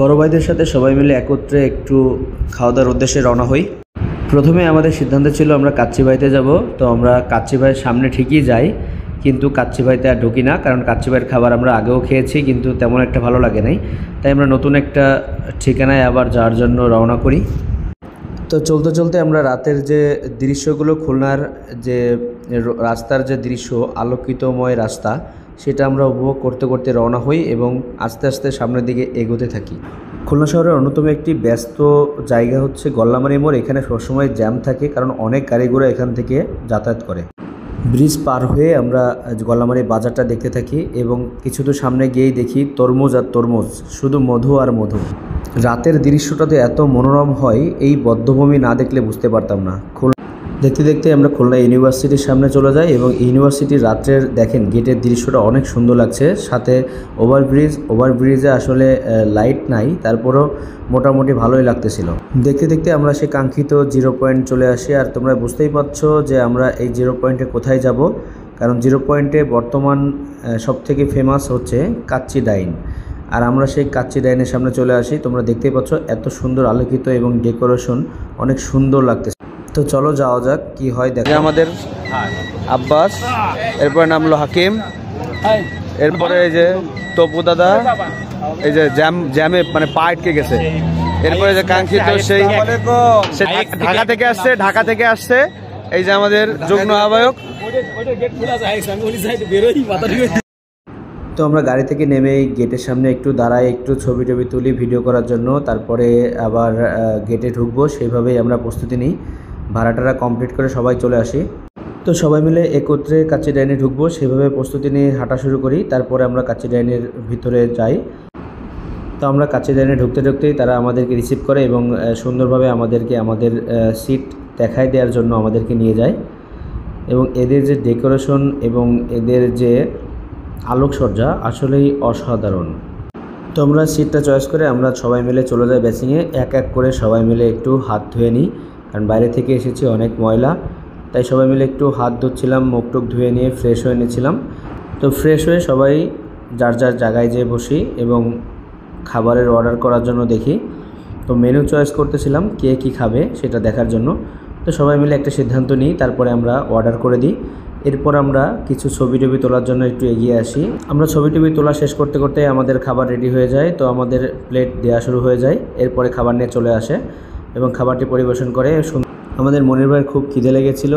বড় ভাইদের সাথে সবাই মিলে একত্রে একটু খাওয়া দাওয়ার উদ্দেশ্যে রওনা হই। প্রথমে আমাদের সিদ্ধান্ত ছিল আমরা কাচ্চিবাইতে যাব। তো আমরা কাচ্চিবাইয়ের সামনে ঠিকই যাই, কিন্তু কাচ্চিবাইতে আর ঢুকি না, কারণ কাচ্চিবাইয়ের খাবার আমরা আগেও খেয়েছি কিন্তু তেমন একটা ভালো লাগে নাই। তাই আমরা নতুন একটা ঠিকানায় আবার যাওয়ার জন্য রওনা করি। তো চলতে চলতে আমরা রাতের যে দৃশ্যগুলো, খুলনার যে রাস্তার যে দৃশ্য, আলোকিতময় রাস্তা, সেটা আমরা উপভোগ করতে করতে রওনা হই এবং আস্তে আস্তে সামনের দিকে এগোতে থাকি। খুলনা শহরের অন্যতম একটি ব্যস্ত জায়গা হচ্ছে গল্লামারী মোড়। এখানে সবসময় জ্যাম থাকে, কারণ অনেক গাড়িঘোড়া এখান থেকে যাতায়াত করে। ব্রিজ পার হয়ে আমরা গল্লামারী বাজারটা দেখতে থাকি এবং কিছু তো সামনে গিয়েই দেখি তরমুজ আর তরমুজ, শুধু মধু আর মধু। রাতের দৃশ্যটাতে এত মনোরম হয়, এই বধ্যভূমি না দেখলে বুঝতে পারতাম না। দেখতে দেখতে আমরা খুলনা ইউনিভার্সিটির সামনে চলে যাই এবং ইউনিভার্সিটির রাত্রের দেখেন গেটের দৃশ্যটা অনেক সুন্দর লাগছে। সাথে ওভারব্রিজে আসলে লাইট নাই, তারপরও মোটামুটি ভালোই লাগতেছিল। দেখতে দেখতে আমরা সে কাঙ্ক্ষিত 0 পয়েন্ট চলে আসি। আর তোমরা বুঝতেই পারছো যে আমরা এই 0 পয়েন্টে কোথায় যাব, কারণ 0 পয়েন্টে বর্তমান সবথেকে ফেমাস হচ্ছে কাচ্চি ডাইন। আর আমরা সেই কাচ্চি ডাইনের সামনে চলে আসি। তোমরা দেখতেই পাচ্ছ এত সুন্দর আলোকিত এবং ডেকোরেশন অনেক সুন্দর লাগতেছে। তো চলো যাওয়া যাক কি হয়। দেখো আমাদের আব্বাস, এরপরে নামলো হাকিম, এরপরে এই যে তপু দাদা, এই যে জ্যামে মানে পা আটকে গেছে। এরপরে যে কাঙ্ক্ষিত সেই ঢাকা থেকে আসছে এই যে আমাদের যুগ্ম আহ্বায়ক। তো আমরা গাড়ি থেকে নেমে গেটের সামনে একটু দাঁড়াই, একটু ছবি টবি তুলি ভিডিও করার জন্য, তারপরে আবার গেটে ঢুকবো। সেইভাবেই আমরা প্রস্তুতি নিই। ভাড়াটারা কমপ্লিট করে সবাই চলে আসি। তো সবাই মিলে একত্রে কাচ্চি ডাইনে ঢুকবো, সেভাবে প্রস্তুতি নিয়ে হাঁটা শুরু করি। তারপরে আমরা কাচ্চি ডাইনের ভিতরে যাই। তো আমরা কাচ্চি ডাইনে ঢুকতে ঢুকতেই তারা আমাদেরকে রিসিভ করে এবং সুন্দরভাবে আমাদেরকে আমাদের সিট দেখায় দেওয়ার জন্য আমাদেরকে নিয়ে যায়। এবং এদের যে ডেকোরেশন এবং এদের যে আলোকসজ্জা আসলেই অসাধারণ। তো আমরা সিটটা চয়েস করে আমরা সবাই মিলে চলে যাই বেসিংয়ে। এক এক করে সবাই মিলে একটু হাত ধুয়ে নিই, কারণ বাইরে থেকে এসেছি অনেক ময়লা। তাই সবাই মিলে একটু হাত ধুচ্ছিলাম, মুখ টুক ধুয়ে নিয়ে ফ্রেশ হয়ে নিয়েছিলাম। তো ফ্রেশ হয়ে সবাই যার যার জায়গায় যেয়ে বসি এবং খাবারের অর্ডার করার জন্য দেখি। তো মেনু চয়েস করতেছিলাম কে কী খাবে সেটা দেখার জন্য। তো সবাই মিলে একটা সিদ্ধান্ত নিই, তারপরে আমরা অর্ডার করে দিই। এরপর আমরা কিছু ছবি টবি তোলার জন্য একটু এগিয়ে আসি। আমরা ছবি টবি তোলা শেষ করতে করতে আমাদের খাবার রেডি হয়ে যায়। তো আমাদের প্লেট দেওয়া শুরু হয়ে যায়। এরপরে খাবার নিয়ে চলে আসে এবং খাবারটি পরিবেশন করে। আমাদের মনির ভাইয়ের খুব খিদে লেগেছিল।